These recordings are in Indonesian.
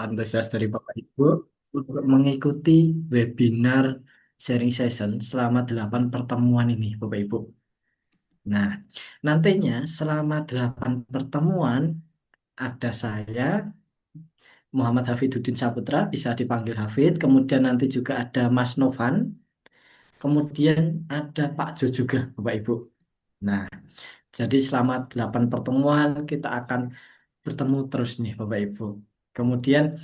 antusias dari Bapak Ibu untuk mengikuti webinar sharing session selama 8 pertemuan ini, Bapak Ibu. Nah, nantinya selama 8 pertemuan ada saya, Muhammad Hafiduddin Saputra, bisa dipanggil Hafid, kemudian nanti juga ada Mas Novan, kemudian ada Pak Jo juga, Bapak Ibu. Nah, jadi selama 8 pertemuan kita akan bertemu terus nih Bapak Ibu. Kemudian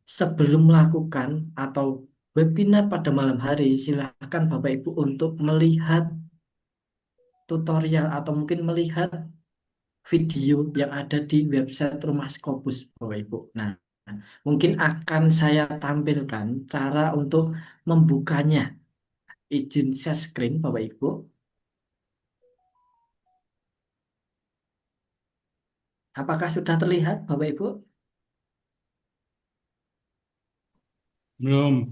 sebelum melakukan atau webinar pada malam hari, silakan Bapak Ibu untuk melihat tutorial atau mungkin melihat video yang ada di website Rumah Scopus Bapak Ibu. Nah, mungkin akan saya tampilkan cara untuk membukanya. Izin share screen Bapak Ibu. Apakah sudah terlihat Bapak Ibu? Belum.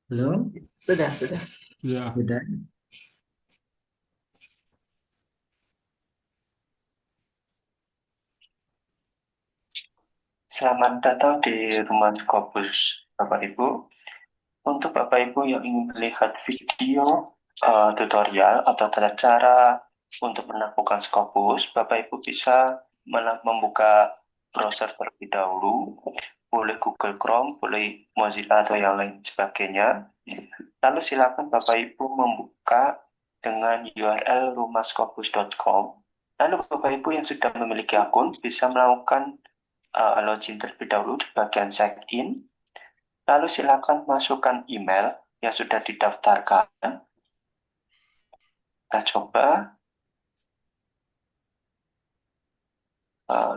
Belum? Sudah, sudah. Ya. Sudah. Selamat datang di Rumah Scopus, Bapak Ibu. Untuk Bapak Ibu yang ingin melihat video tutorial atau tata cara untuk menampilkan Scopus, Bapak Ibu bisa membuka browser terlebih dahulu, boleh Google Chrome, boleh Mozilla atau yang lain sebagainya. Lalu silakan Bapak Ibu membuka dengan URL rumahscopus.com. Lalu Bapak Ibu yang sudah memiliki akun bisa melakukan login terlebih dahulu di bagian check in. Lalu silakan masukkan email yang sudah didaftarkan. Kita coba.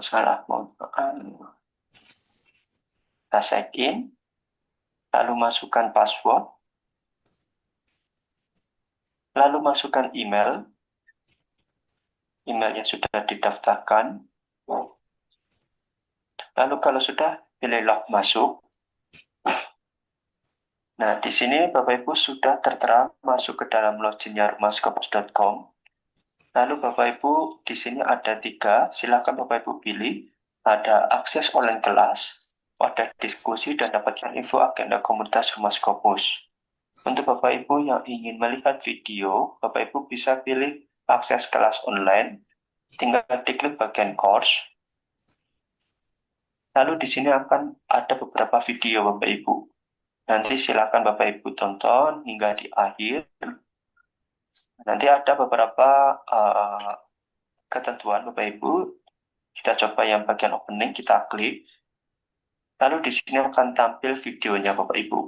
Salah mau kita check in. Lalu masukkan password. Lalu masukkan email. Email yang sudah didaftarkan. Lalu kalau sudah, pilih log masuk. Nah, di sini Bapak Ibu sudah tertera masuk ke dalam loginnya rumahscopus.com. Lalu Bapak Ibu di sini ada 3, silakan Bapak Ibu pilih. Ada akses online kelas, ada diskusi dan dapatkan info agenda komunitas Rumah Scopus. Untuk Bapak Ibu yang ingin melihat video, Bapak Ibu bisa pilih akses kelas online, tinggal diklik bagian course. Lalu di sini akan ada beberapa video Bapak Ibu. Nanti silakan Bapak Ibu tonton hingga di akhir. Nanti ada beberapa ketentuan Bapak Ibu. Kita coba yang bagian opening, kita klik. Lalu di sini akan tampil videonya Bapak Ibu.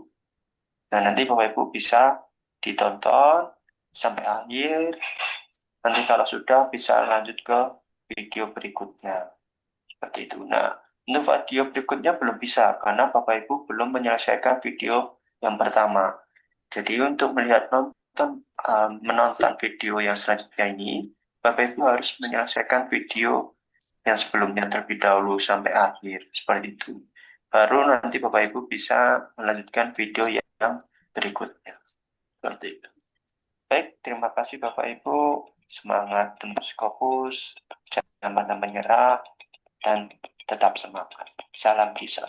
Nah, nanti Bapak Ibu bisa ditonton sampai akhir. Nanti kalau sudah bisa lanjut ke video berikutnya. Seperti itu. Nah, untuk video berikutnya belum bisa karena Bapak Ibu belum menyelesaikan video yang pertama. Jadi untuk menonton video yang selanjutnya ini, Bapak Ibu harus menyelesaikan video yang sebelumnya terlebih dahulu sampai akhir. Seperti itu. Baru nanti Bapak Ibu bisa melanjutkan video yang berikutnya. Seperti itu. Baik, terima kasih Bapak Ibu. Semangat terus Scopus, jangan pernah menyerah, dan tetap semangat. Salam kisah.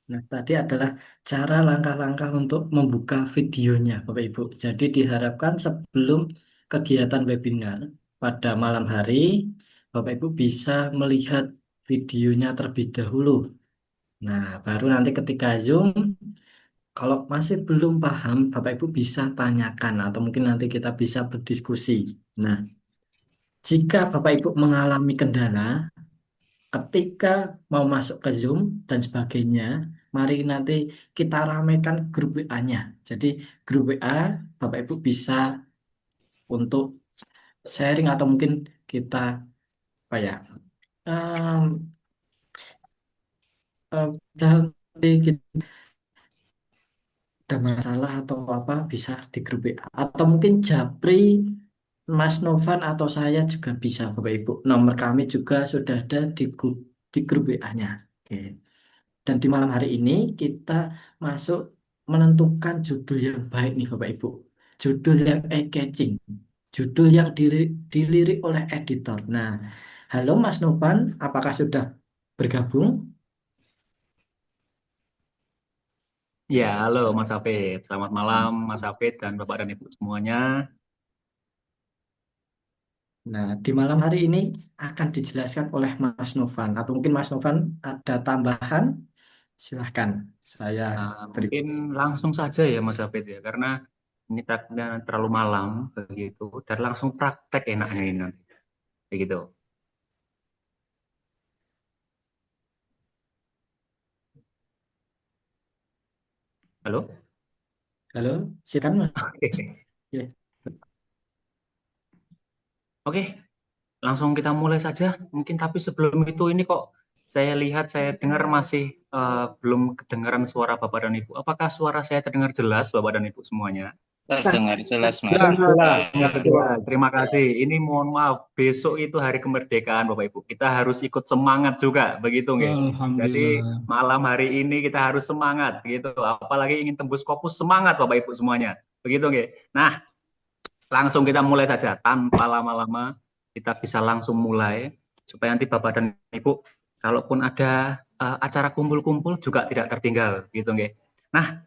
Nah, tadi adalah cara langkah-langkah untuk membuka videonya, Bapak Ibu. Jadi diharapkan sebelum kegiatan webinar pada malam hari, Bapak Ibu bisa melihat videonya terlebih dahulu. Nah, baru nanti ketika Zoom, kalau masih belum paham, Bapak Ibu bisa tanyakan atau mungkin nanti kita bisa berdiskusi. Nah, jika Bapak Ibu mengalami kendala, ketika mau masuk ke Zoom dan sebagainya, mari nanti kita ramaikan grup WA-nya. Jadi grup WA Bapak Ibu bisa untuk sharing atau mungkin kita apa ya? em, nanti kita ada masalah atau apa bisa di grup WA atau mungkin Japri, Mas Novan atau saya juga bisa Bapak Ibu. Nomor kami juga sudah ada di grup WA-nya. Oke. Dan di malam hari ini kita masuk menentukan judul yang baik nih Bapak Ibu. judul yang eye-catching, judul yang dilirik oleh editor. Nah, halo Mas Novan, apakah sudah bergabung? Ya, halo Mas Hafid. Selamat malam Mas Hafid dan Bapak dan Ibu semuanya. Nah, di malam hari ini akan dijelaskan oleh Mas Novan, atau mungkin Mas Novan ada tambahan, silahkan saya beri. Mungkin langsung saja ya Mas Hafid ya, karena ini takutnya terlalu malam begitu, dan langsung praktek enaknya ini nanti. Begitu. Halo? Halo, silakan Mas. Oke. Ya. Oke, langsung kita mulai saja. Mungkin tapi sebelum itu ini kok saya lihat, saya dengar masih belum kedengaran suara Bapak dan Ibu. Apakah suara saya terdengar jelas Bapak dan Ibu semuanya? Terdengar jelas, Mas. Jelas, jelas, Dengar sangat jelas. jelas. Terima kasih. Ini mohon maaf, besok itu hari kemerdekaan Bapak Ibu. Kita harus ikut semangat juga, begitu nggih. Jadi Alhamdulillah. malam hari ini kita harus semangat gitu. Apalagi ingin tembus Scopus, semangat Bapak Ibu semuanya. Begitu nggih. Nah, langsung kita mulai saja tanpa lama-lama. Kita bisa langsung mulai supaya nanti Bapak dan Ibu kalaupun ada acara kumpul-kumpul juga tidak tertinggal gitu nggih. Nah,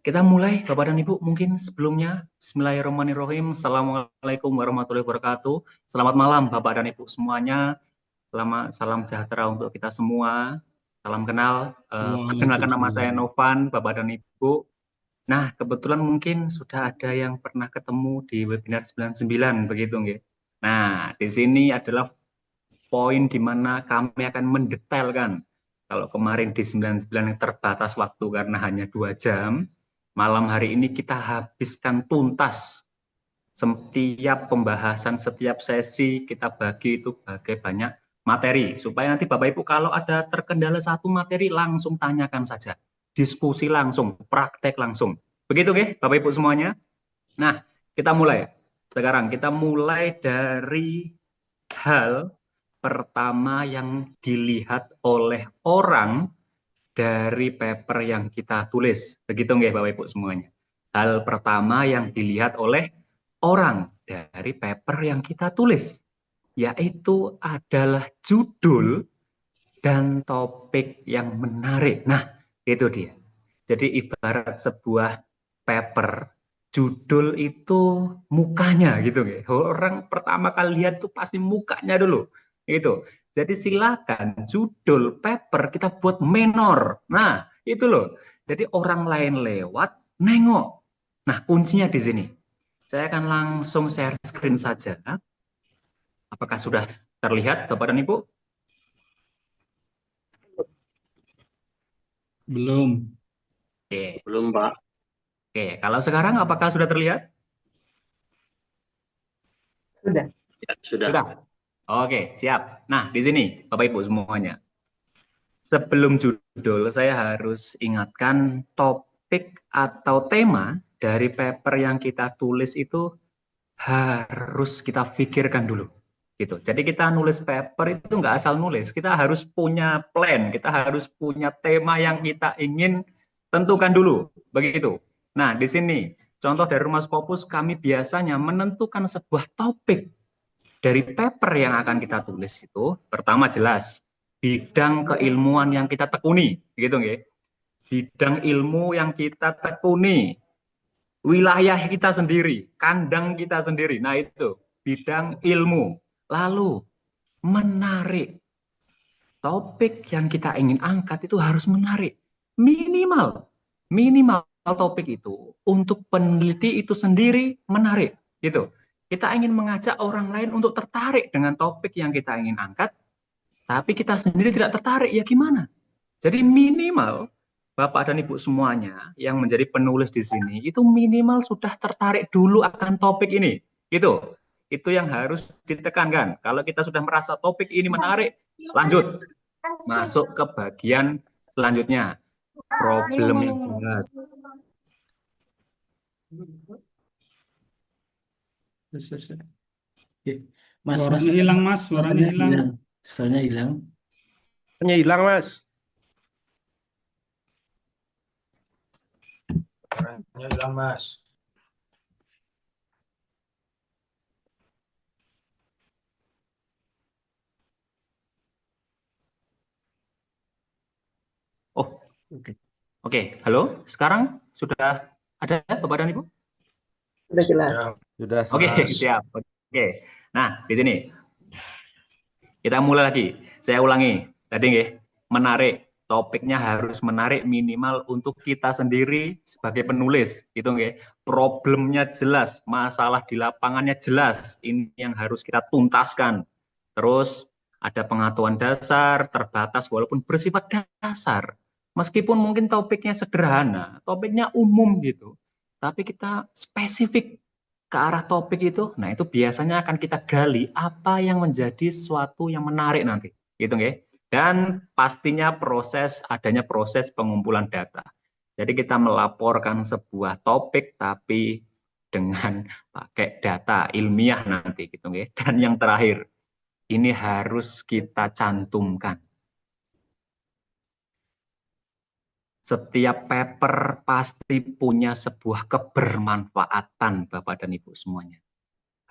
kita mulai, Bapak dan Ibu, mungkin sebelumnya, Bismillahirrahmanirrahim, Assalamualaikum warahmatullahi wabarakatuh. Selamat malam, Bapak dan Ibu semuanya. Selamat salam sejahtera untuk kita semua. Salam kenal. Perkenalkan nama saya Waalaikumsalam. Novan, Bapak dan Ibu. Nah, kebetulan mungkin sudah ada yang pernah ketemu di webinar 99, begitu nggih. Nah, di sini adalah poin di mana kami akan mendetailkan. Kalau kemarin di 99 yang terbatas waktu karena hanya 2 jam, malam hari ini kita habiskan tuntas setiap pembahasan, setiap sesi kita bagi itu bagai banyak materi. Supaya nanti Bapak Ibu kalau ada terkendala satu materi langsung tanyakan saja. Diskusi langsung, praktek langsung. Begitu nggih Bapak Ibu semuanya? Nah, kita mulai. Sekarang kita mulai dari hal pertama yang dilihat oleh orang dari paper yang kita tulis. Begitu nggih Bapak Ibu semuanya. Hal pertama yang dilihat oleh orang dari paper yang kita tulis, yaitu adalah judul dan topik yang menarik. Nah, itu dia. Jadi ibarat sebuah paper, judul itu mukanya gitu nggih. Orang pertama kali lihat tuh pasti mukanya dulu. Gitu. Jadi silakan judul paper kita buat menor. Nah, itu loh. Jadi orang lain lewat nengok. Nah, kuncinya di sini. Saya akan langsung share screen saja. Apakah sudah terlihat Bapak dan Ibu? Belum. Oke. Belum, Pak. Oke, kalau sekarang apakah sudah terlihat? Sudah. Ya, sudah. Sudah. Oke, siap. Nah, di sini Bapak Ibu semuanya. Sebelum judul, saya harus ingatkan topik atau tema dari paper yang kita tulis itu harus kita pikirkan dulu. Gitu. Jadi kita nulis paper itu nggak asal nulis, kita harus punya plan, kita harus punya tema yang kita ingin tentukan dulu. Begitu. Nah, di sini contoh dari Rumah Scopus, kami biasanya menentukan sebuah topik dari paper yang akan kita tulis itu. Pertama jelas bidang keilmuan yang kita tekuni, gitu nggih. Bidang ilmu yang kita tekuni, wilayah kita sendiri, kandang kita sendiri. Nah, itu bidang ilmu. Lalu menarik. Topik yang kita ingin angkat itu harus menarik. Minimal topik itu untuk peneliti itu sendiri menarik, gitu. Kita ingin mengajak orang lain untuk tertarik dengan topik yang kita ingin angkat, tapi kita sendiri tidak tertarik, ya gimana? Jadi minimal Bapak dan Ibu semuanya yang menjadi penulis di sini itu minimal sudah tertarik dulu akan topik ini. Gitu. Itu yang harus ditekankan. Kalau kita sudah merasa topik ini menarik, lanjut masuk ke bagian selanjutnya. Problem yang berat. Oke. Mas, Suaranya hilang, Mas. Suaranya suaranya hilang. hilang. Suaranya hilang. Hanya hilang, Mas. Suaranya hilang, Mas. Oke. Oke, halo. Sekarang sudah ada Bapak dan Ibu? Sudah jelas. Sudah, Oke, Mas. siap. Oke. Nah, di sini kita mulai lagi. Saya ulangi. Tadi nggih, menarik. Topiknya harus menarik minimal untuk kita sendiri sebagai penulis, gitu nggih. Problemnya jelas, masalah di lapangannya jelas. Ini yang harus kita tuntaskan. Terus ada pengetahuan dasar, terbatas walaupun bersifat dasar. Meskipun mungkin topiknya sederhana, topiknya umum gitu. Tapi kita spesifik ke arah topik itu, nah itu biasanya akan kita gali apa yang menjadi sesuatu yang menarik nanti, gitu nggih. Dan pastinya adanya proses pengumpulan data. Jadi kita melaporkan sebuah topik tapi dengan pakai data ilmiah nanti, gitu nggih. Dan yang terakhir, ini harus kita cantumkan. Setiap paper pasti punya sebuah kebermanfaatan, Bapak dan Ibu semuanya.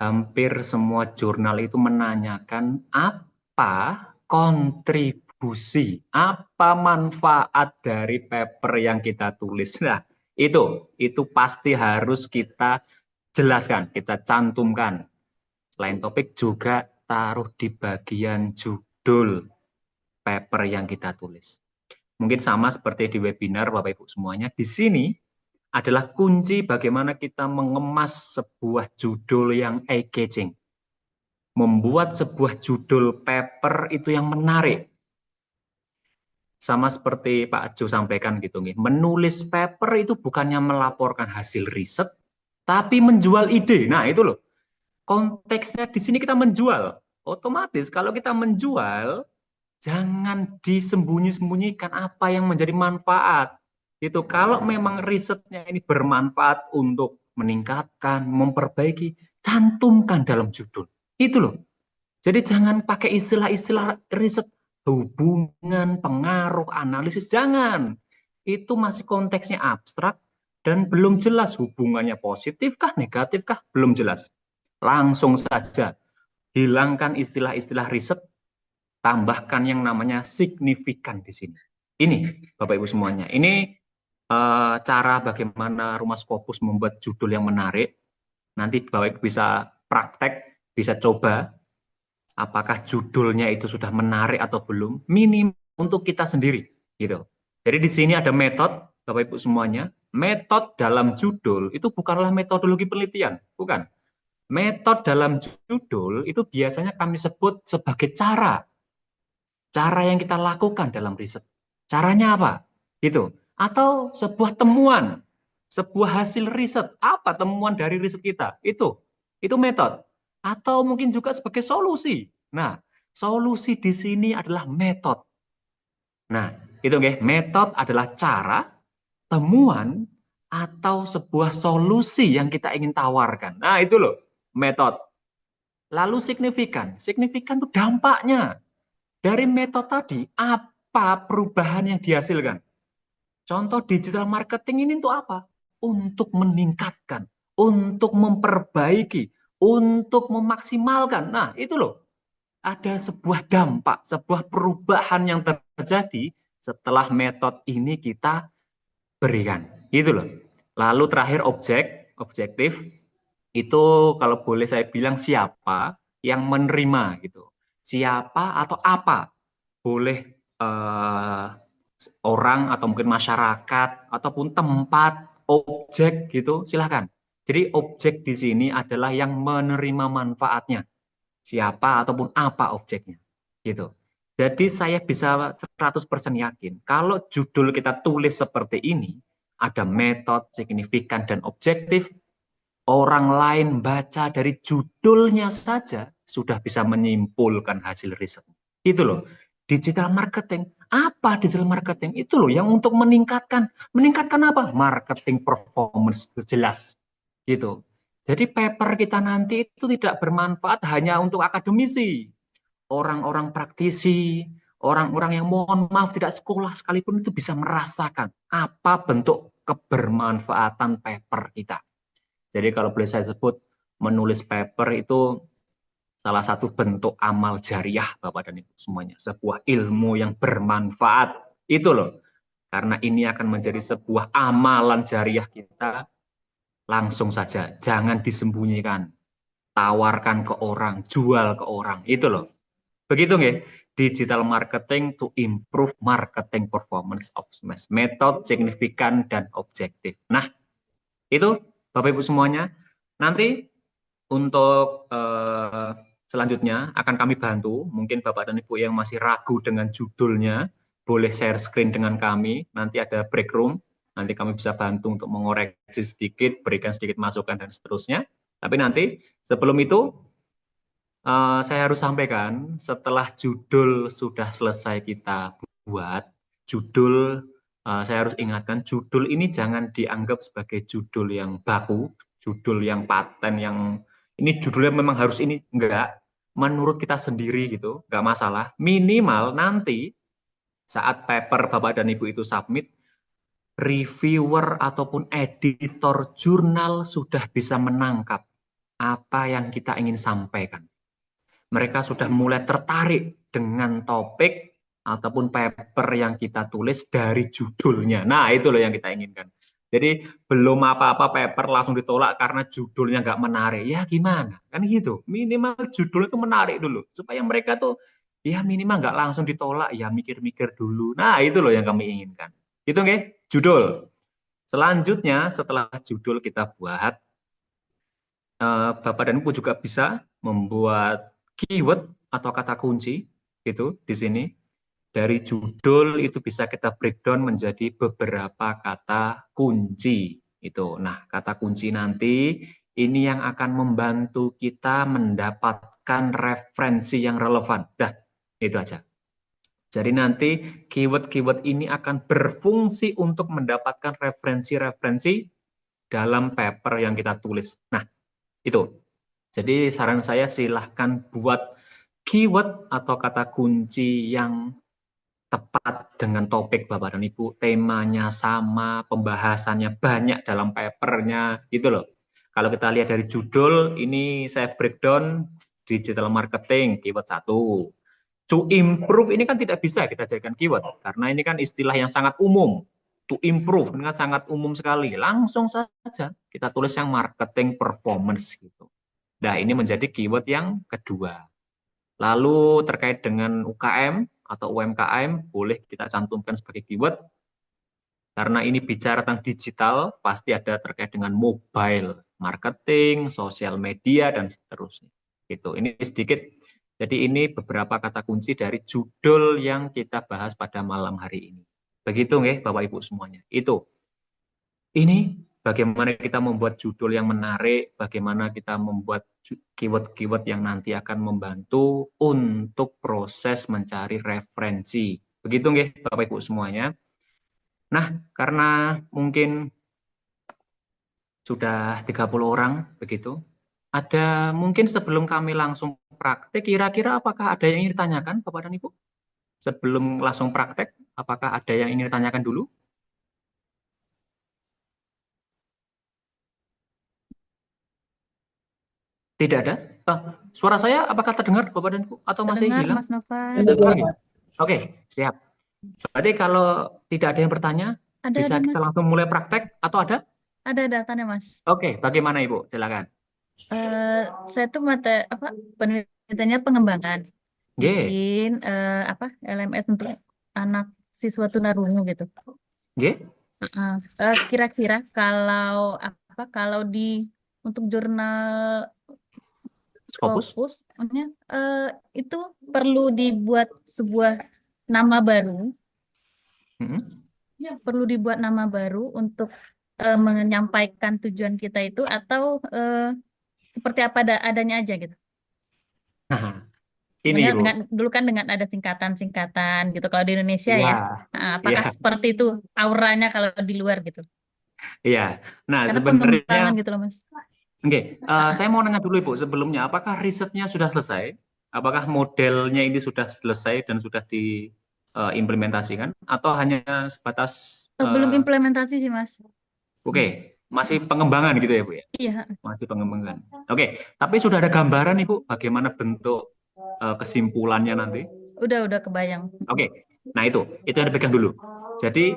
Hampir semua jurnal itu menanyakan apa kontribusi, apa manfaat dari paper yang kita tulis. Nah, itu pasti harus kita jelaskan, kita cantumkan. Selain topik juga taruh di bagian judul paper yang kita tulis. Mungkin sama seperti di webinar Bapak Ibu semuanya, di sini adalah kunci bagaimana kita mengemas sebuah judul yang eye-catching. Membuat sebuah judul paper itu yang menarik. Sama seperti Pak Jo sampaikan gitu nih, menulis paper itu bukannya melaporkan hasil riset, tapi menjual ide. Nah itu loh, konteksnya di sini kita menjual. Otomatis kalau kita menjual, jangan disembunyi-sembunyikan apa yang menjadi manfaat. Itu kalau memang risetnya ini bermanfaat untuk meningkatkan, memperbaiki, cantumkan dalam judul. Itu loh. Jadi jangan pakai istilah-istilah riset, hubungan, pengaruh, analisis, jangan. Itu masih konteksnya abstrak dan belum jelas hubungannya positifkah, negatifkah, belum jelas. Langsung saja hilangkan istilah-istilah riset, tambahkan yang namanya signifikan di sini. Ini Bapak Ibu semuanya. Ini cara bagaimana Rumah Scopus membuat judul yang menarik. Nanti Bapak Ibu bisa praktek, bisa coba apakah judulnya itu sudah menarik atau belum. Minim untuk kita sendiri, gitu. Jadi di sini ada metode Bapak Ibu semuanya. Metode dalam judul itu bukanlah metodologi penelitian, bukan. Metode dalam judul itu biasanya kami sebut sebagai cara yang kita lakukan dalam riset. Caranya apa? Gitu. Atau sebuah temuan, sebuah hasil riset. Apa temuan dari riset kita? Itu metode. Atau mungkin juga sebagai solusi. Nah, solusi di sini adalah metode. Nah, itu nggih, metode adalah cara, temuan, atau sebuah solusi yang kita ingin tawarkan. Nah, itu loh, metode. Lalu signifikan. Signifikan itu dampaknya. Dari metode tadi, apa perubahan yang dihasilkan? Contoh digital marketing ini untuk apa? Untuk meningkatkan, untuk memperbaiki, untuk memaksimalkan. Nah, itu loh. Ada sebuah dampak, sebuah perubahan yang terjadi setelah metode ini kita berikan. Itu loh. Lalu terakhir objektif. Itu kalau boleh saya bilang siapa yang menerima gitu. Siapa atau apa, boleh orang atau mungkin masyarakat ataupun tempat, objek gitu, silahkan. Jadi objek di sini adalah yang menerima manfaatnya, siapa ataupun apa objeknya, gitu. Jadi saya bisa 100% yakin kalau judul kita tulis seperti ini, ada metode, signifikan, dan objektif, orang lain baca dari judulnya saja sudah bisa menyimpulkan hasil riset. Itu loh, digital marketing. Apa digital marketing? Itu loh yang untuk meningkatkan apa? Marketing performance jelas. Gitu. Jadi paper kita nanti itu tidak bermanfaat hanya untuk akademisi. Orang-orang praktisi, orang-orang yang mohon maaf tidak sekolah sekalipun itu bisa merasakan apa bentuk kebermanfaatan paper kita. Jadi kalau boleh saya sebut, menulis paper itu salah satu bentuk amal jariah Bapak dan Ibu semuanya. Sebuah ilmu yang bermanfaat. Itu loh. Karena ini akan menjadi sebuah amalan jariah kita, langsung saja, jangan disembunyikan. Tawarkan ke orang, jual ke orang, itu loh. Begitu nggih? Digital marketing to improve marketing performance of smash. Metode signifikan dan objektif. Nah, itu Bapak Ibu semuanya. Nanti untuk selanjutnya akan kami bantu. Mungkin Bapak dan Ibu yang masih ragu dengan judulnya, boleh share screen dengan kami. Nanti ada break room. Nanti kami bisa bantu untuk mengoreksi sedikit, berikan sedikit masukan dan seterusnya. Tapi nanti sebelum itu saya harus sampaikan, setelah judul sudah selesai kita buat, judul, saya harus ingatkan, judul ini jangan dianggap sebagai judul yang baku, judul yang paten, yang ini judulnya memang harus ini, enggak, menurut kita sendiri gitu, enggak masalah. Minimal nanti saat paper Bapak dan Ibu itu submit, reviewer ataupun editor jurnal sudah bisa menangkap apa yang kita ingin sampaikan. Mereka sudah mulai tertarik dengan topik ataupun paper yang kita tulis dari judulnya. Nah, itu loh yang kita inginkan. Jadi belum apa-apa paper langsung ditolak karena judulnya nggak menarik. Ya gimana? Kan gitu. Minimal judul itu menarik dulu. Supaya mereka tuh ya minimal nggak langsung ditolak, ya mikir-mikir dulu. Nah, itu loh yang kami inginkan. Gitu nggih? Judul. Selanjutnya setelah judul kita buat, Bapak dan Ibu juga bisa membuat keyword atau kata kunci gitu di sini. Dari judul itu bisa kita breakdown menjadi beberapa kata kunci itu. Nah, kata kunci nanti ini yang akan membantu kita mendapatkan referensi yang relevan. Dah, itu aja. Jadi nanti keyword-keyword ini akan berfungsi untuk mendapatkan referensi-referensi dalam paper yang kita tulis. Nah, itu. Jadi saran saya silahkan buat keyword atau kata kunci yang tepat dengan topik Bapak dan Ibu. Temanya sama, pembahasannya banyak dalam papernya, gitu loh. Kalau kita lihat dari judul, ini saya breakdown digital marketing, keyword 1. To improve ini kan tidak bisa kita jadikan keyword, karena ini kan istilah yang sangat umum. To improve ini kan sangat umum sekali. Langsung saja kita tulis yang marketing performance gitu. Nah, ini menjadi keyword yang kedua. Lalu terkait dengan UKM atau UMKM, boleh kita cantumkan sebagai keyword. Karena ini bicara tentang digital, pasti ada terkait dengan mobile marketing, sosial media, dan seterusnya. Gitu. Ini sedikit, jadi ini beberapa kata kunci dari judul yang kita bahas pada malam hari ini. Begitu nggih Bapak Ibu semuanya. Itu. Ini bagaimana kita membuat judul yang menarik, bagaimana kita membuat keyword-keyword yang nanti akan membantu untuk proses mencari referensi. Begitu nggih Bapak Ibu semuanya. Nah, karena mungkin sudah 30 orang begitu. Ada mungkin sebelum kami langsung praktek, kira-kira apakah ada yang ingin ditanyakan Bapak dan Ibu? Sebelum langsung praktek, apakah ada yang ingin ditanyakan dulu? Tidak ada? Suara saya apakah terdengar Bapak dan Ibu atau masih Terdengar, hilang? Mas Novan. Oke, siap. Berarti kalau tidak ada yang bertanya, bisa kita Mas. langsung mulai praktek atau ada? Ada tanya, Mas. Oke, bagaimana Ibu? Silakan. Saya tuh penelitiannya pengembangan. Nggih. Bikin LMS untuk anak siswa tunarungu gitu. Nggih. Kira-kira kalau untuk jurnal Scopus, itu perlu dibuat sebuah nama baru. Perlu dibuat nama baru untuk menyampaikan tujuan kita itu, atau seperti apa adanya aja gitu. Ini Ibu. Dulu kan dengan ada singkatan-singkatan gitu kalau di Indonesia ya. Apakah seperti itu auranya kalau di luar gitu? Iya. Nah, karena sebenarnya pengembangan gitu loh, Mas. Oke, saya mau nanya dulu Ibu sebelumnya, apakah risetnya sudah selesai? Apakah modelnya ini sudah selesai dan sudah diimplementasikan atau hanya sebatas belum implementasi sih, Mas. Oke, masih pengembangan gitu ya Bu ya? Iya. Masih pengembangan. Oke, tapi sudah ada gambaran Ibu bagaimana bentuk kesimpulannya nanti? Udah kebayang. Oke, nah itu yang dipegang dulu. Jadi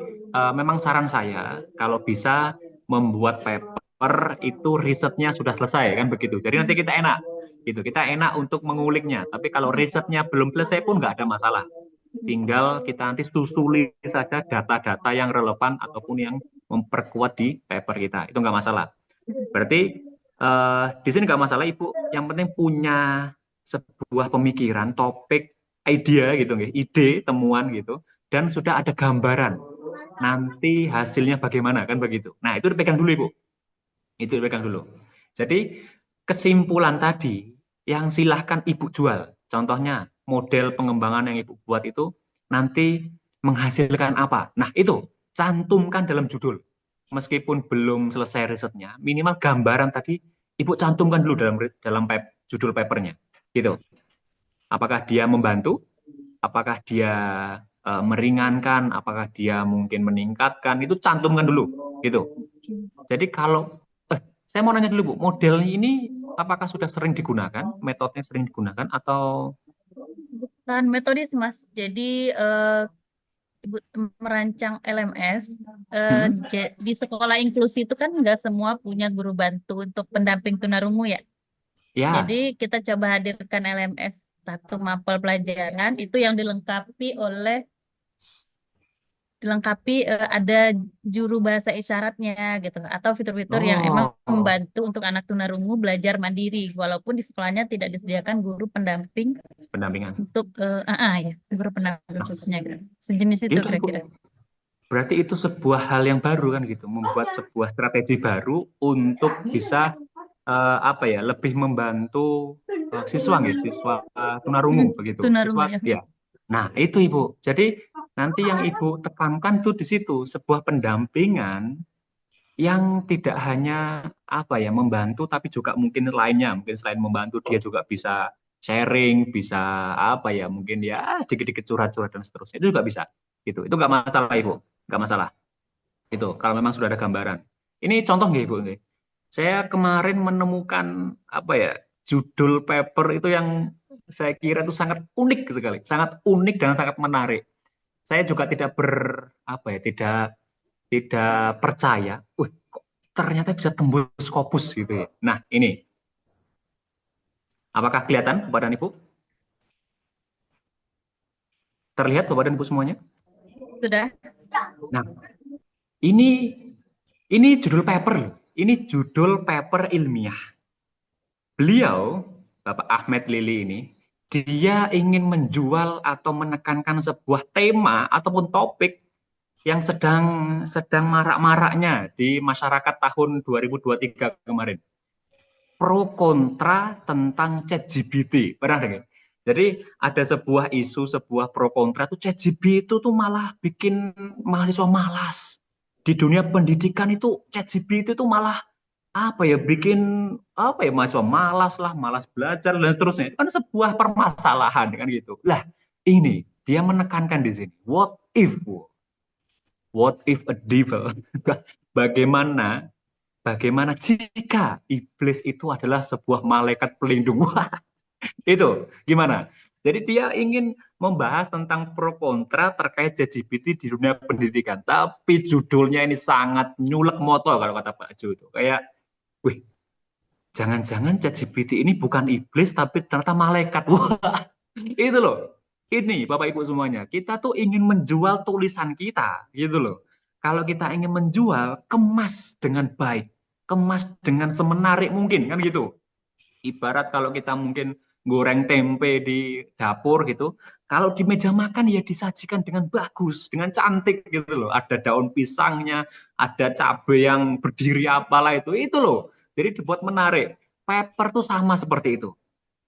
memang saran saya kalau bisa membuat paper itu risetnya sudah selesai kan begitu. Jadi nanti kita enak gitu. Kita enak untuk menguliknya. Tapi kalau risetnya belum selesai pun nggak ada masalah. Tinggal kita nanti susuli saja data-data yang relevan ataupun yang memperkuat di paper kita. Itu nggak masalah. Berarti di sini nggak masalah Ibu. Yang penting punya sebuah pemikiran, topik, ide gitu, ide, temuan gitu, dan sudah ada gambaran. Nanti hasilnya bagaimana kan begitu. Nah itu dipegang dulu Ibu. Itu dipegang dulu. Jadi kesimpulan tadi yang silahkan Ibu jual. Contohnya model pengembangan yang Ibu buat itu nanti menghasilkan apa. Nah itu cantumkan dalam judul. Meskipun belum selesai risetnya, minimal gambaran tadi Ibu cantumkan dulu dalam judul papernya. Gitu. Apakah dia membantu? Apakah dia meringankan? Apakah dia mungkin meningkatkan? Itu cantumkan dulu. Gitu. Jadi kalau saya mau nanya dulu Bu, model ini apakah sudah sering digunakan? Metodenya sering digunakan atau Bukan metodis, Mas. Jadi Ibu merancang LMS di sekolah inklusi itu kan nggak semua punya guru bantu untuk pendamping tunarungu ya. ya? Jadi kita coba hadirkan LMS satu mapel pelajaran itu yang dilengkapi ada juru bahasa isyaratnya gitu atau fitur-fitur yang emang Oh, membantu untuk anak tunarungu belajar mandiri walaupun di sekolahnya tidak disediakan guru pendamping pendampingan. untuk ya guru pendamping Nah, khususnya gitu. Sejenis itu itu kira-kira. berarti itu sebuah hal yang baru kan gitu, membuat sebuah strategi baru untuk bisa lebih membantu siswa tunarungu begitu. Tunarungu Siswa ya. ya. Nah, itu Ibu. Jadi nanti yang Ibu tekankan tuh di situ sebuah pendampingan yang tidak hanya membantu tapi juga mungkin lainnya, mungkin selain membantu dia juga bisa sharing, bisa mungkin ya sedikit-sedikit curhat-curhat dan seterusnya. Itu juga bisa. Gitu. Itu nggak masalah Ibu, nggak masalah. Itu kalau memang sudah ada gambaran. Ini contoh nggak Ibu? Saya kemarin menemukan judul paper itu yang saya kira itu sangat unik sekali, sangat unik dan sangat menarik. Saya juga tidak percaya, kok ternyata bisa tembus Scopus gitu ya. Nah ini, apakah kelihatan badan Ibu? Terlihat badan Ibu semuanya? Sudah. Nah, ini judul paper loh. Ini judul paper ilmiah. Beliau, Bapak Ahmed Lili ini, dia ingin menjual atau menekankan sebuah tema ataupun topik yang sedang marak-maraknya di masyarakat tahun 2023 kemarin. Pro kontra tentang ChatGPT. Pernah dengar? Jadi ada sebuah isu, sebuah pro kontra tuh ChatGPT itu tuh malah bikin mahasiswa malas. Di dunia pendidikan itu ChatGPT itu malah bikin mahasiswa malas belajar dan seterusnya. Itu kan sebuah permasalahan kan gitu. Lah, ini dia menekankan di sini. What if a devil? Bagaimana jika iblis itu adalah sebuah malaikat pelindung? Itu gimana? Jadi dia ingin membahas tentang pro kontra terkait ChatGPT di dunia pendidikan. Tapi judulnya ini sangat nyulek moto kalau kata Pak Jo itu. Kayak, wih, jangan-jangan ChatGPT ini bukan iblis tapi ternyata malaikat. Wah, itu loh. Ini Bapak Ibu semuanya, kita tuh ingin menjual tulisan kita, gitu loh. Kalau kita ingin menjual, kemas dengan baik, kemas dengan semenarik mungkin, kan gitu. Ibarat kalau kita mungkin goreng tempe di dapur gitu, kalau di meja makan ya disajikan dengan bagus, dengan cantik gitu loh. Ada daun pisangnya, ada cabai yang berdiri apalah itu loh. Jadi dibuat menarik. Paper tuh sama seperti itu.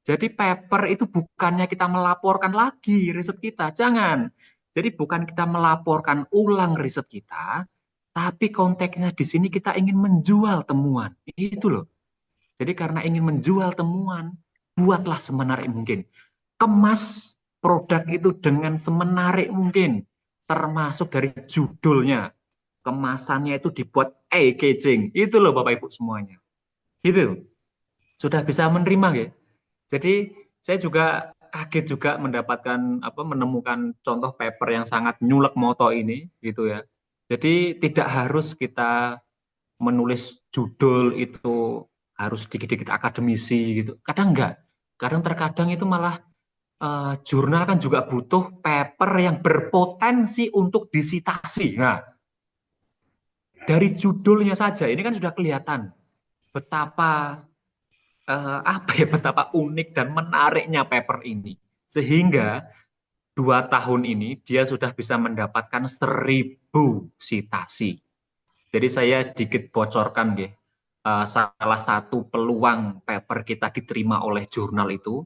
Jadi paper itu bukannya kita melaporkan lagi riset kita, jangan. Jadi bukan kita melaporkan ulang riset kita, tapi konteksnya di sini kita ingin menjual temuan. Itu loh. Jadi karena ingin menjual temuan, buatlah semenarik mungkin. Kemas produk itu dengan semenarik mungkin, termasuk dari judulnya. Kemasannya itu dibuat eye-catching. Itu loh Bapak Ibu semuanya. Gitu. Sudah bisa menerima ya? Jadi saya juga kaget juga menemukan contoh paper yang sangat nyulek moto ini gitu ya. Jadi tidak harus kita menulis judul itu harus dikit-dikit akademisi gitu. Kadang enggak. Kadang terkadang itu malah jurnal kan juga butuh paper yang berpotensi untuk disitasi. Nah, dari judulnya saja ini kan sudah kelihatan betapa betapa unik dan menariknya paper ini. Sehingga 2 tahun ini dia sudah bisa mendapatkan 1.000 sitasi. Jadi saya sedikit bocorkan ya. Salah satu peluang paper kita diterima oleh jurnal itu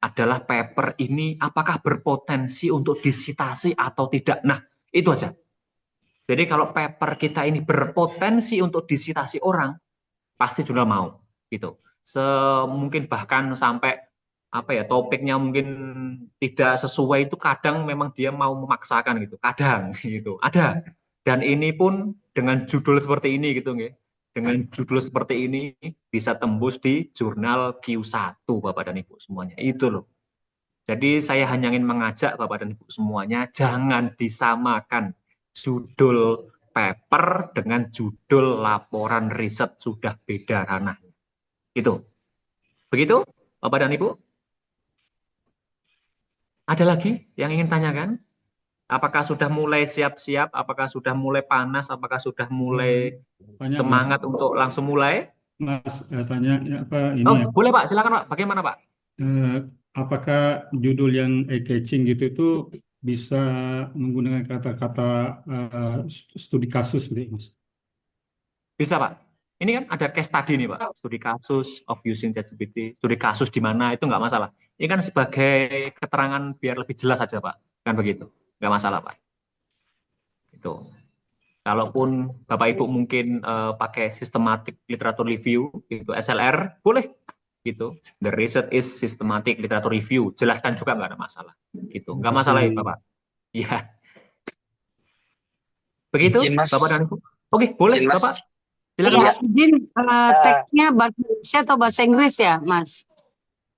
adalah paper ini apakah berpotensi untuk disitasi atau tidak. Nah, itu aja. Jadi kalau paper kita ini berpotensi untuk disitasi orang, pasti jurnal mau gitu. Mungkin bahkan sampai topiknya mungkin tidak sesuai itu kadang memang dia mau memaksakan gitu. Kadang gitu. Ada. Dan ini pun dengan judul seperti ini gitu nggih. Dengan judul seperti ini bisa tembus di jurnal Q1 Bapak dan Ibu semuanya. Itu loh. Jadi saya hanya ingin mengajak Bapak dan Ibu semuanya jangan disamakan judul paper dengan judul laporan riset, sudah beda ranah. Itu. Begitu Bapak dan Ibu? Ada lagi yang ingin tanyakan? Apakah sudah mulai siap-siap? Apakah sudah mulai panas? Apakah sudah mulai Banyak Mas. semangat untuk langsung mulai? Mas, tanya ya, apa ini ya? Boleh Pak, silakan Pak. Bagaimana Pak? Apakah judul yang eye-catching gitu itu bisa menggunakan kata-kata studi kasus gitu, Mas? Bisa Pak. Ini kan ada case tadi nih Pak, studi kasus of using ChatGPT, studi kasus di mana itu nggak masalah. Ini kan sebagai keterangan biar lebih jelas saja Pak, kan begitu, nggak masalah Pak. Itu. Kalaupun Bapak Ibu mungkin pakai systematic literature review, itu SLR, boleh gitu. The research is systematic literature review, jelaskan juga nggak ada masalah. Gitu, nggak masalah ya Bapak. Iya. Begitu, Izin, Mas. Bapak dan Ibu. Oke, boleh Izin, Mas. Bapak. Silakan Iya, Pak. izin teksnya bahasa Indonesia atau bahasa Inggris ya, Mas?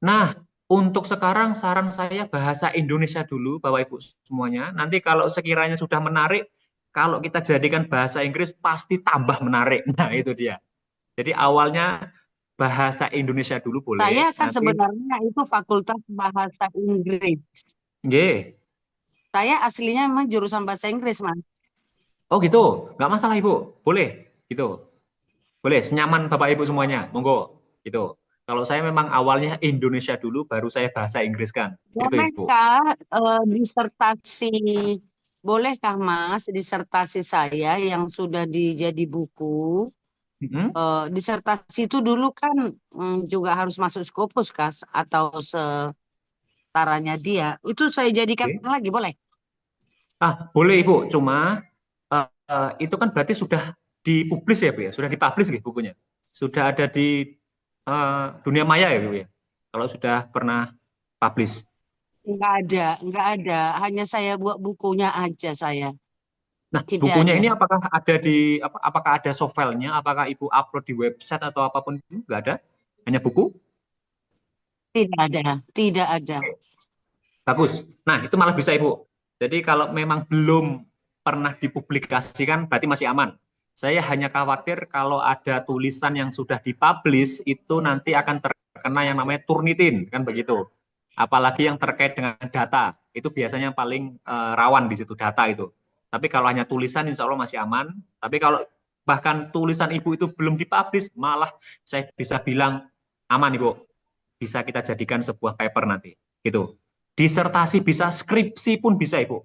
Nah, untuk sekarang saran saya bahasa Indonesia dulu, Bapak Ibu semuanya. Nanti kalau sekiranya sudah menarik, kalau kita jadikan bahasa Inggris pasti tambah menarik. Nah, itu dia. Jadi awalnya bahasa Indonesia dulu boleh. Saya kan Nanti, sebenarnya itu fakultas bahasa Inggris. nggih. Saya aslinya memang jurusan bahasa Inggris, Mas. Oh gitu, nggak masalah Ibu, boleh gitu. Boleh, senyaman Bapak Ibu semuanya, monggo gitu. Kalau saya memang awalnya Indonesia dulu, baru saya bahasa Inggris kan. Itu Ibu. Bolehkah disertasi, bolehkah Mas disertasi saya yang sudah jadi buku, disertasi itu dulu kan juga harus masuk Scopus kas atau setaranya dia, itu saya jadikan lagi boleh? Boleh Ibu, cuma itu kan berarti sudah dipublis ya Bu ya, sudah dipublis gitu bukunya. Sudah ada di dunia maya ya Bu ya. Kalau sudah pernah publish. Enggak ada. Hanya saya buat bukunya aja saya. Nah, Tidak bukunya ada. ini apakah ada di apakah ada softfile-nya? Apakah Ibu upload di website atau apapun itu? Enggak ada? Hanya buku? Tidak ada. Tidak ada. Bagus. Nah, itu malah bisa Ibu. Jadi kalau memang belum pernah dipublikasikan berarti masih aman. Saya hanya khawatir kalau ada tulisan yang sudah dipublish itu nanti akan terkena yang namanya Turnitin, kan begitu. Apalagi yang terkait dengan data, itu biasanya paling rawan di situ data itu. Tapi kalau hanya tulisan insya Allah masih aman. Tapi kalau bahkan tulisan Ibu itu belum dipublish, malah saya bisa bilang aman Ibu. Bisa kita jadikan sebuah paper nanti. Gitu. Disertasi bisa, skripsi pun bisa Ibu.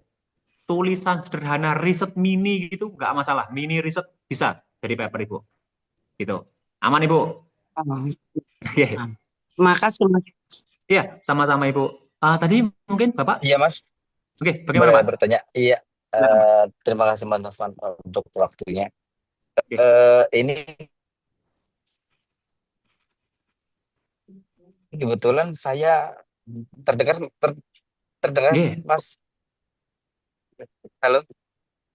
Tulisan sederhana riset mini gitu nggak masalah, mini riset bisa jadi paper Ibu gitu, aman Ibu? Okay. Makasih Mas. Iya, sama-sama Ibu. Tadi mungkin Bapak? Iya Mas. Oke, bagaimana Pak? Bertanya? Iya. Terima kasih Mas Nofan untuk waktunya. Ini kebetulan saya terdengar Mas. Halo.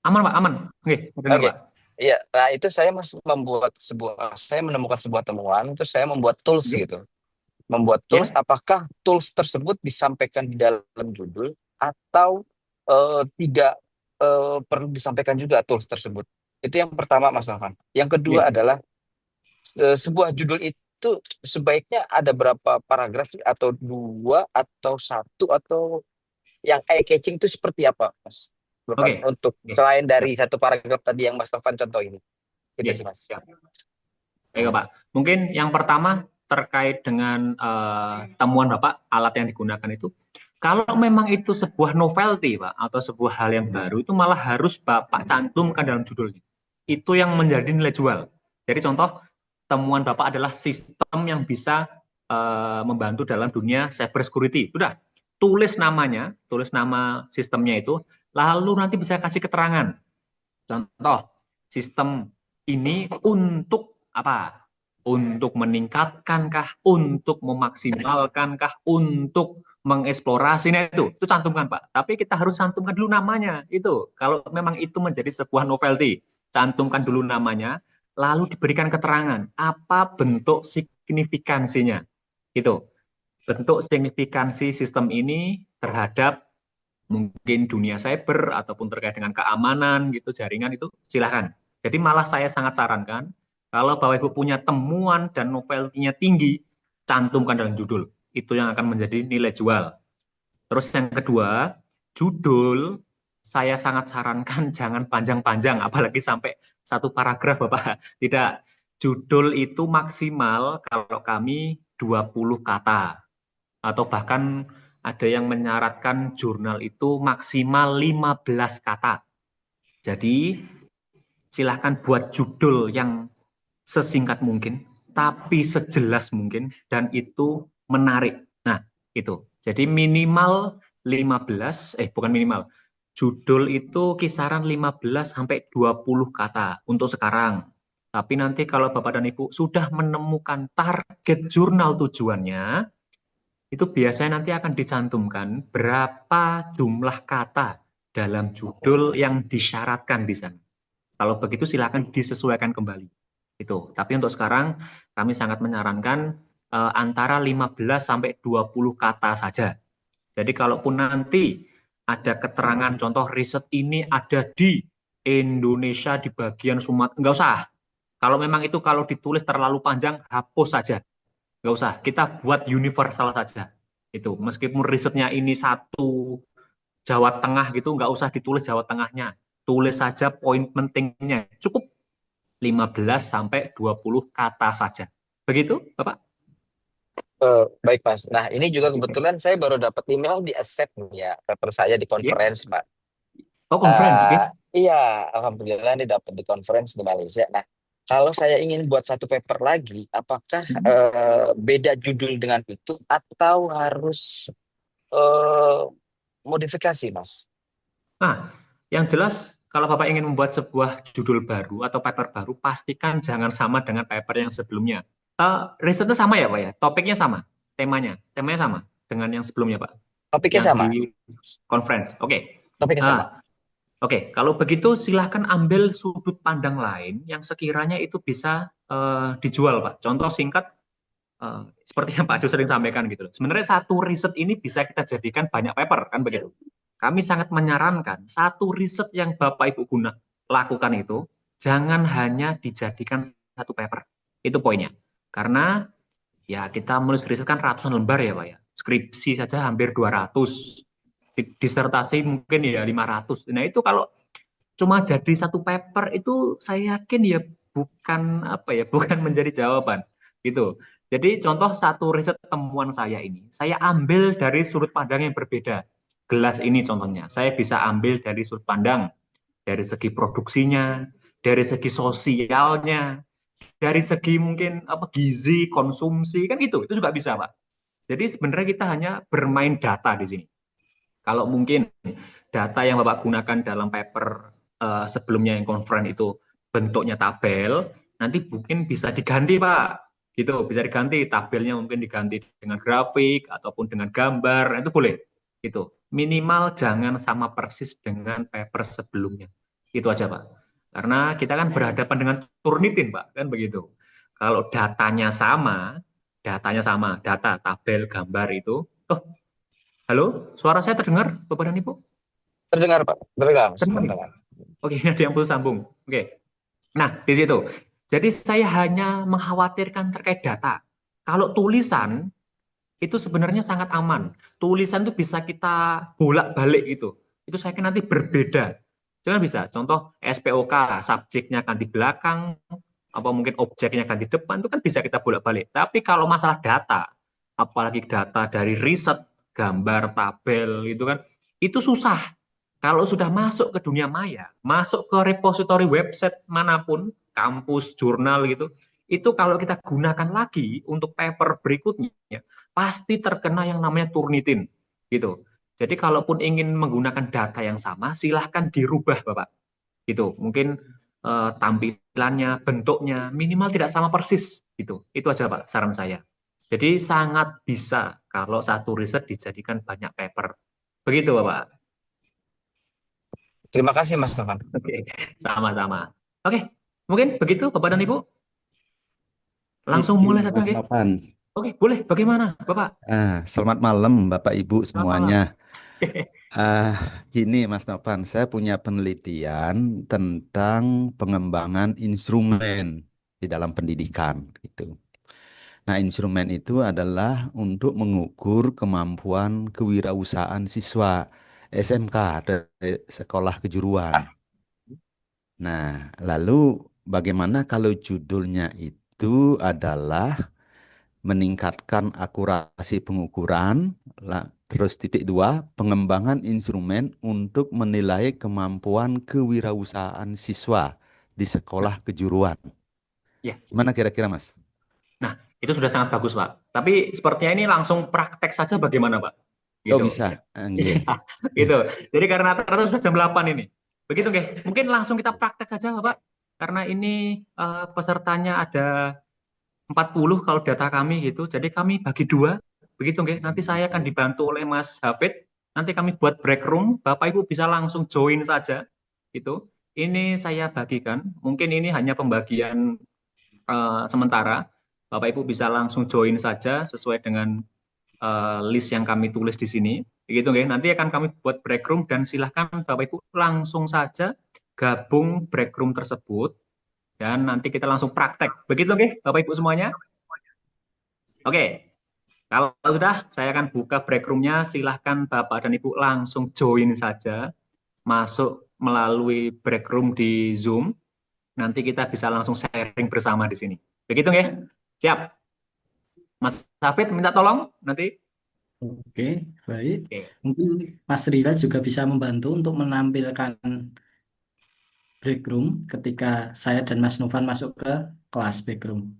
Aman Pak, aman. Oke. Pak. Iya, nah itu saya saya menemukan sebuah temuan, terus saya membuat tools gitu. Membuat tools, apakah tools tersebut disampaikan di dalam judul atau tidak perlu disampaikan juga tools tersebut. Itu yang pertama, Mas Nofan. Yang kedua Iya. adalah sebuah judul itu sebaiknya ada berapa paragraf sih? Atau dua atau satu, atau yang eye-catching itu seperti apa, Mas Nofan? Oke. Untuk Oke. selain Siap. dari satu paragraf tadi yang Mas Nofan contoh ini. Itu Iya, sih, Mas. siap. Baik, Pak. Mungkin yang pertama terkait dengan temuan Bapak, alat yang digunakan itu. Kalau memang itu sebuah novelty, Pak, atau sebuah hal yang baru, itu malah harus Bapak cantumkan dalam judulnya. Itu yang menjadi nilai jual. Jadi contoh, temuan Bapak adalah sistem yang bisa membantu dalam dunia cyber security. Sudah, tulis namanya, tulis nama sistemnya itu, lalu nanti bisa kasih keterangan. Contoh, sistem ini untuk apa? Untuk meningkatkankah, untuk memaksimalkankah, untuk mengeksplorasi, nah itu cantumkan Pak. Tapi kita harus cantumkan dulu namanya itu. Kalau memang itu menjadi sebuah novelty, cantumkan dulu namanya, lalu diberikan keterangan apa bentuk signifikansinya. Itu bentuk signifikansi sistem ini terhadap mungkin dunia cyber ataupun terkait dengan keamanan gitu, jaringan itu silahkan. Jadi malah saya sangat sarankan kalau Bapak Ibu punya temuan dan novelty-nya tinggi, cantumkan dalam judul. Itu yang akan menjadi nilai jual. Terus yang kedua, judul saya sangat sarankan jangan panjang-panjang, apalagi sampai satu paragraf Bapak. Tidak, judul itu maksimal kalau kami 20 kata. Atau bahkan ada yang menyarankan jurnal itu maksimal 15 kata. Jadi silahkan buat judul yang sesingkat mungkin, tapi sejelas mungkin, dan itu menarik. Nah, itu. Jadi minimal 15, bukan minimal, judul itu kisaran 15 sampai 20 kata untuk sekarang. Tapi nanti kalau Bapak dan Ibu sudah menemukan target jurnal tujuannya, itu biasanya nanti akan dicantumkan berapa jumlah kata dalam judul yang disyaratkan di sana. Kalau begitu silakan disesuaikan kembali. Itu. Tapi untuk sekarang kami sangat menyarankan antara 15 sampai 20 kata saja. Jadi kalaupun nanti ada keterangan contoh riset ini ada di Indonesia di bagian Sumatera, enggak usah. Kalau memang itu kalau ditulis terlalu panjang, hapus saja. Nggak usah, kita buat universal saja. Itu, meskipun risetnya ini satu Jawa Tengah gitu, nggak usah ditulis Jawa Tengahnya. Tulis saja poin pentingnya. Cukup 15 sampai 20 kata saja. Begitu, Bapak? Baik, Mas. Nah, ini juga kebetulan saya baru dapat email di accept nih ya, paper saya di conference, Pak. Oh, conference, oke. Iya, alhamdulillah ini dapat di conference di Malaysia. Nah, kalau saya ingin buat satu paper lagi, apakah beda judul dengan itu atau harus modifikasi, Mas? Nah, yang jelas kalau Bapak ingin membuat sebuah judul baru atau paper baru, pastikan jangan sama dengan paper yang sebelumnya. Risetnya sama ya, Pak ya? Topiknya sama, temanya sama dengan yang sebelumnya, Pak? Topiknya Yang sama. di conference, oke. Topiknya sama. Oke, kalau begitu silahkan ambil sudut pandang lain yang sekiranya itu bisa dijual, Pak. Contoh singkat, seperti yang Pak Jo sering sampaikan gitu. Sebenarnya satu riset ini bisa kita jadikan banyak paper, kan begitu. Kami sangat menyarankan satu riset yang Bapak Ibu lakukan itu jangan hanya dijadikan satu paper. Itu poinnya. Karena ya kita menulis riset kan ratusan lembar ya Pak ya. Skripsi saja hampir 200. Disertasi mungkin ya 500. Nah itu kalau cuma jadi satu paper itu saya yakin ya bukan menjadi jawaban gitu. Jadi contoh satu riset temuan saya ini, saya ambil dari sudut pandang yang berbeda. Gelas ini contohnya, saya bisa ambil dari sudut pandang dari segi produksinya, dari segi sosialnya, dari segi mungkin gizi, konsumsi kan itu juga bisa Pak. Jadi sebenarnya kita hanya bermain data di sini. Kalau mungkin data yang Bapak gunakan dalam paper sebelumnya yang conference itu bentuknya tabel, nanti mungkin bisa diganti Pak. Gitu, bisa diganti tabelnya mungkin diganti dengan grafik ataupun dengan gambar, itu boleh. Gitu. Minimal jangan sama persis dengan paper sebelumnya. Itu aja Pak. Karena kita kan berhadapan dengan Turnitin Pak, kan begitu. Kalau datanya sama, data, tabel, gambar itu, halo, suara saya terdengar Bapak dan Ibu? Terdengar, Pak. Terdengar, Mas. Terdengar? Terdengar. Oke, ini ada yang putus sambung. Oke. Nah, di situ. Jadi saya hanya mengkhawatirkan terkait data. Kalau tulisan itu sebenarnya sangat aman. Tulisan itu bisa kita bolak-balik gitu. Itu saya kira nanti berbeda. Jangan bisa. Contoh SPOK, subjeknya kan di belakang, apa mungkin objeknya kan di depan, itu kan bisa kita bolak-balik. Tapi kalau masalah data, apalagi data dari riset, gambar, tabel, gitu kan, itu susah. Kalau sudah masuk ke dunia maya, masuk ke repositori website manapun, kampus, jurnal gitu, itu kalau kita gunakan lagi untuk paper berikutnya, pasti terkena yang namanya Turnitin, gitu. Jadi kalaupun ingin menggunakan data yang sama, silahkan dirubah, Bapak. Gitu. Mungkin tampilannya, bentuknya, minimal tidak sama persis. Gitu. Itu aja, Pak, saran saya. Jadi sangat bisa kalau satu riset dijadikan banyak paper. Begitu, Bapak. Terima kasih, Mas Novan. Oke, sama-sama. Oke, mungkin begitu, Bapak dan Ibu. Langsung mulai Izin saja, Mas oke? Novan. Oke, boleh. Bagaimana, Bapak? Selamat malam Bapak Ibu Selamat malam. semuanya. Gini Mas Novan, saya punya penelitian tentang pengembangan instrumen di dalam pendidikan gitu. Nah, instrumen itu adalah untuk mengukur kemampuan kewirausahaan siswa SMK dari sekolah kejuruan. Nah, lalu bagaimana kalau judulnya itu adalah meningkatkan akurasi pengukuran, terus titik dua, pengembangan instrumen untuk menilai kemampuan kewirausahaan siswa di sekolah kejuruan. Ya. Gimana kira-kira, Mas? Nah, itu sudah sangat bagus, Pak. Tapi sepertinya ini langsung praktek saja bagaimana, Pak? Oh, Gitu. bisa. Nggih. Gitu. Jadi karena rata-rata sudah jam 8 ini. Begitu, nggih. Mungkin langsung kita praktek saja, Bapak. Karena ini pesertanya ada 40 kalau data kami gitu. Jadi kami bagi dua. Begitu, nggih. Nanti saya akan dibantu oleh Mas Hafid. Nanti kami buat break room. Bapak Ibu bisa langsung join saja. Gitu. Ini saya bagikan. Mungkin ini hanya pembagian sementara. Bapak Ibu bisa langsung join saja sesuai dengan list yang kami tulis di sini. Begitu, nggih. Nanti akan kami buat break room dan silahkan Bapak Ibu langsung saja gabung break room tersebut dan nanti kita langsung praktek. Begitu, nggih, Bapak Ibu semuanya? Oke. Kalau sudah, saya akan buka break room-nya. Silahkan Bapak dan Ibu langsung join saja. Masuk melalui break room di Zoom. Nanti kita bisa langsung sharing bersama di sini. Begitu, nggih? Siap. Mas Hafid minta tolong nanti. Oke, baik. Oke. Mungkin Mas Riza juga bisa membantu untuk menampilkan break room ketika saya dan Mas Novan masuk ke kelas break room.